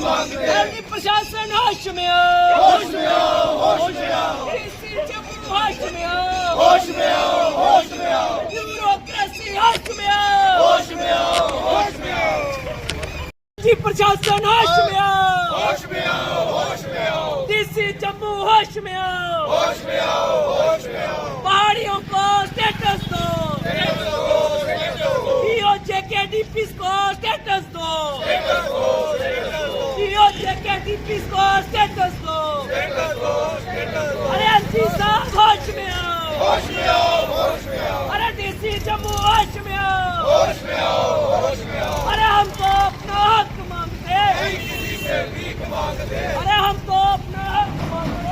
दिल्ली प्रशासन होश में ब्यूरोक्रेसी होश में जी प्रशासन होश में डीसी जम्मू होश में पहाड़ियों को स्टेटस दो डीओजे के डीपीस को स्टेटस दो डीओजे के डीपीस को स्टेटस दो अरे एसपी साहब होश में आओ अरे डीसी जम्मू होश में आओ अरे हम तो अपना हक मांगते अरे हम तो अपना हक मांगते।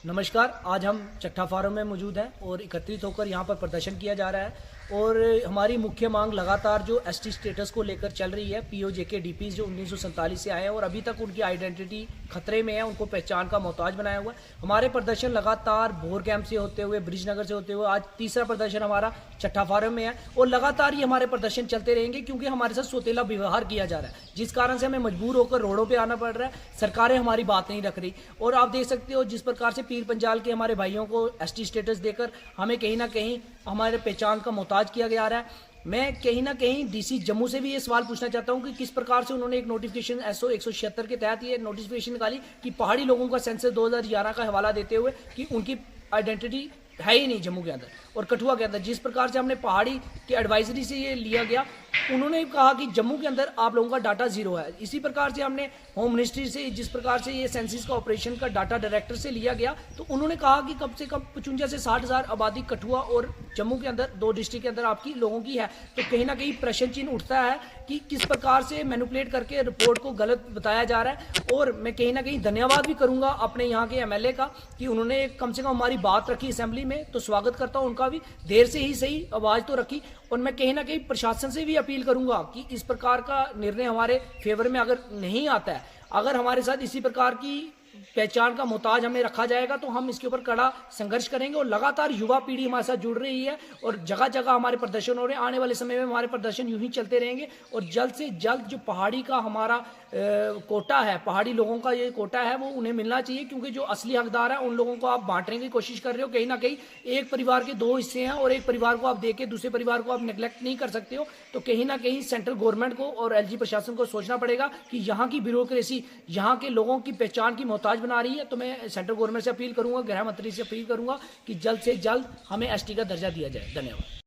नमस्कार, आज हम चट्टा फार्म में मौजूद हैं और एकत्रित होकर यहाँ पर प्रदर्शन किया जा रहा है और हमारी मुख्य मांग लगातार जो एसटी स्टेटस को लेकर चल रही है। पीओजेके डीपीस जो 1947 से आए हैं और अभी तक उनकी आइडेंटिटी खतरे में है, उनको पहचान का मोहताज बनाया हुआ है। हमारे प्रदर्शन लगातार भोर कैंप से होते हुए ब्रिजनगर से होते हुए आज तीसरा प्रदर्शन हमारा चट्टा फार्म में है और लगातार ये हमारे प्रदर्शन चलते रहेंगे क्योंकि हमारे साथ सोतेला व्यवहार किया जा रहा है, जिस कारण से हमें मजबूर होकर रोडों पर आना पड़ रहा है। सरकारें हमारी बात नहीं रख रही और आप देख सकते हो जिस प्रकार से पीर पंजाल के हमारे भाइयों को एसटी स्टेटस देकर हमें कहीं ना कहीं हमारे पहचान का मोहताज किया जा रहा है। मैं कहीं ना कहीं डीसी जम्मू से भी ये सवाल पूछना चाहता हूं कि किस प्रकार से उन्होंने एक नोटिफिकेशन एसओ 176 के तहत ये नोटिफिकेशन निकाली कि पहाड़ी लोगों का सेंसस 2011 का हवाला देते हुए कि उनकी आइडेंटिटी है ही नहीं जम्मू के अंदर और कठुआ के अंदर। जिस प्रकार से हमने पहाड़ी के एडवाइजरी से ये लिया गया, उन्होंने कहा कि जम्मू के अंदर आप लोगों का डाटा जीरो है। इसी प्रकार से हमने होम मिनिस्ट्री से जिस प्रकार से ये सेंसस का ऑपरेशन का डाटा डायरेक्टर से लिया गया तो उन्होंने कहा कि कम से कम 55 से 60,000 आबादी कठुआ और जम्मू के अंदर 2 डिस्ट्रिक्ट के अंदर आपकी लोगों की है। तो कहीं ना कहीं प्रश्न चिन्ह उठता है कि किस प्रकार से मैनिपुलेट करके रिपोर्ट को गलत बताया जा रहा है। और मैं कहीं ना कहीं धन्यवाद भी करूंगा अपने यहाँ के एमएलए का कि उन्होंने कम से कम हमारी बात रखी असेंबली में, तो स्वागत करता हूं उनका भी। देर से ही सही आवाज तो रखी और मैं कहीं ना कहीं प्रशासन से भी अपील करूंगा कि इस प्रकार का निर्णय हमारे फेवर में अगर नहीं आता है, अगर हमारे साथ इसी प्रकार की पहचान का मोहताज हमें रखा जाएगा तो हम इसके ऊपर कड़ा संघर्ष करेंगे। और लगातार युवा पीढ़ी हमारे साथ जुड़ रही है और जगह जगह हमारे प्रदर्शन हो रहे हैं। आने वाले समय में हमारे प्रदर्शन यूं ही चलते रहेंगे और जल्द से जल्द जो पहाड़ी का हमारा कोटा है, पहाड़ी लोगों का ये कोटा है, वो उन्हें मिलना चाहिए क्योंकि जो असली हकदार है उन लोगों को आप बांटने की कोशिश कर रहे हो। कहीं ना कहीं एक परिवार के 2 हिस्से हैं और एक परिवार को आप देके दूसरे परिवार को आप नेग्लेक्ट नहीं कर सकते हो। तो कहीं ना कहीं सेंट्रल गवर्नमेंट को और एलजी प्रशासन को सोचना पड़ेगा कि यहाँ की ब्यूरोक्रेसी यहाँ के लोगों की पहचान की मोहताज बना रही है। तो मैं सेंट्रल गवर्नमेंट से अपील करूंगा, गृह मंत्री से अपील करूंगा कि जल्द से जल्द हमें एसटी का दर्जा दिया जाए। धन्यवाद।